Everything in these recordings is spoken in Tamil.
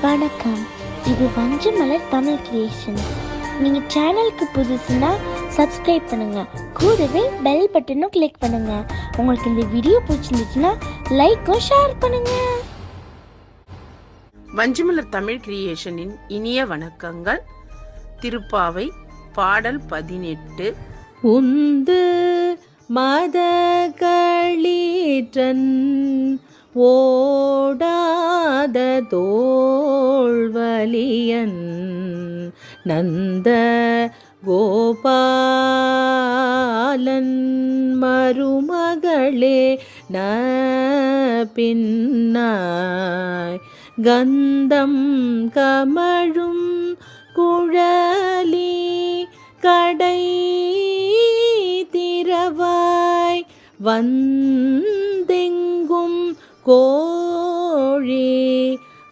வணக்கம், இது வஞ்சமலர் தமிழ் கிரியேஷன். நீங்கள் சேனலுக்கு புதுசுன்னா சப்ஸ்கிரைப் பண்ணுங்க, கூடவே பெல் பட்டனும் கிளிக் பண்ணுங்க. உங்களுக்கு இந்த வீடியோ பிடிச்சிருந்துச்சுன்னா லைக்கும் ஷேர் பண்ணுங்க. வஞ்சமலர் தமிழ் கிரியேஷனின் இனிய வணக்கங்கள். திருப்பாவை பாடல் 18. உந்து மத களீற்றன் ஓடாத தோள்வலியன் நந்த கோபாலன் மருமகளே ந பின்னாய் கந்தம் கமழும் குழலி கடை திரவாய் வந்தெங்கும் கோழி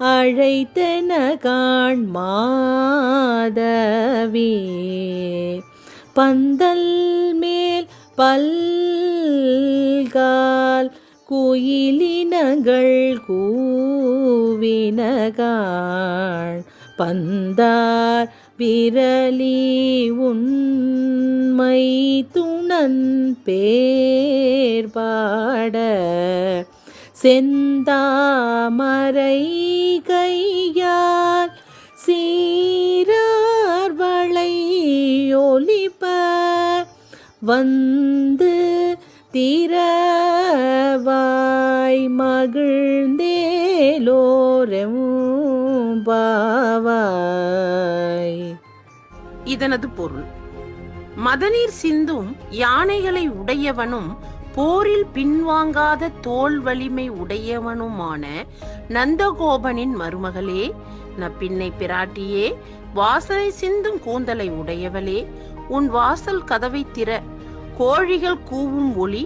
அழைத்தன காண் மாதவி பந்தல் மேல் பல்கால் குயிலினங்கள் கூவினகாள் பந்தார் விரலி உண்மை துணன் பேர் பாட செந்தாமரை கையால் சீரார் வளை ஒலிப்ப வந்து திரவாய் மகிழ்ந்தேலோரெம்பாவாய். இதனது பொருள்: மதநீர் சிந்தும் யானைகளை உடையவனும் போரில் பின்வாங்காத தோல் வலிமை உடையவனுமான நந்தகோபனின் மருமகளே, நப்பின்னை பிராட்டியே, வாசனை சிந்தும் கூந்தலை உடையவளே, உன் வாசல் கதவை திற. கோழிகள் கூவும் ஒலி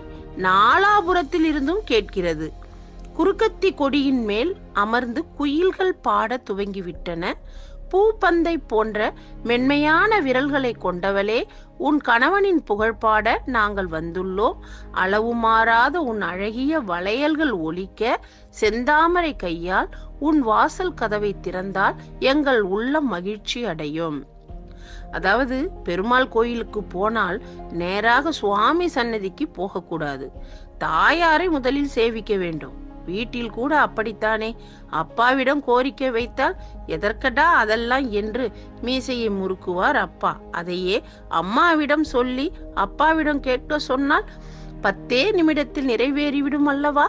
நாலாபுரத்தில் இருந்தும் கேட்கிறது. குறுக்கத்தி கொடியின் மேல் அமர்ந்து குயில்கள் பாட துவங்கிவிட்டன. பூப்பந்தை போன்ற மென்மையான விரல்களை கொண்டவளே, உன் கணவனின் புகழ்பாட நாங்கள் வந்துள்ளோம். அளவு மாறாத உன் அழகிய வளையல்கள் ஒலிக்க செந்தாமரை கையால் உன் வாசல் கதவை திறந்தால் எங்கள் உள்ளம் மகிழ்ச்சி அடையும். அதாவது, பெருமாள் கோயிலுக்கு போனால் நேராக சுவாமி சன்னதிக்கு போகக்கூடாது. தாயாரை முதலில் சேவிக்க வேண்டும். வீட்டில் கூட அப்படித்தானே. அப்பாவிடம் கோரிக்கை வைத்தால் எதற்கடா அதெல்லாம் என்று மீசையை முறுக்குவார் அப்பா. அதையே அம்மாவிடம் சொல்லி அப்பாவிடம் கேட்க சொன்னால் 10 நிமிடத்தில் நிறைவேறிவிடும் அல்லவா?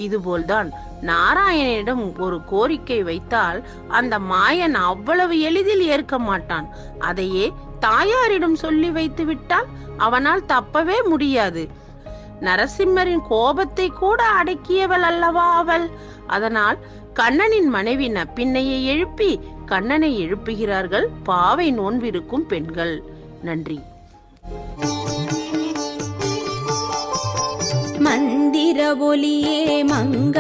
இதுபோல்தான் நாராயணனிடம் ஒரு கோரிக்கை வைத்தால் அந்த மாயன் அவ்வளவு எளிதில் ஏற்க மாட்டான். அதையே தாயாரிடம் சொல்லி வைத்து விட்டால் அவனால் தப்பவே முடியாது. நரசிம்மரின் கோபத்தை கூட அடக்கியவள் அல்லவா அவள். அதனால் கண்ணனின் மனைவி நப்பின்னையை எழுப்பி கண்ணனை எழுப்புகிறார்கள் பாவை நோன்பிருக்கும் பெண்கள். நன்றி. மந்திர ஒலியே மங்கள்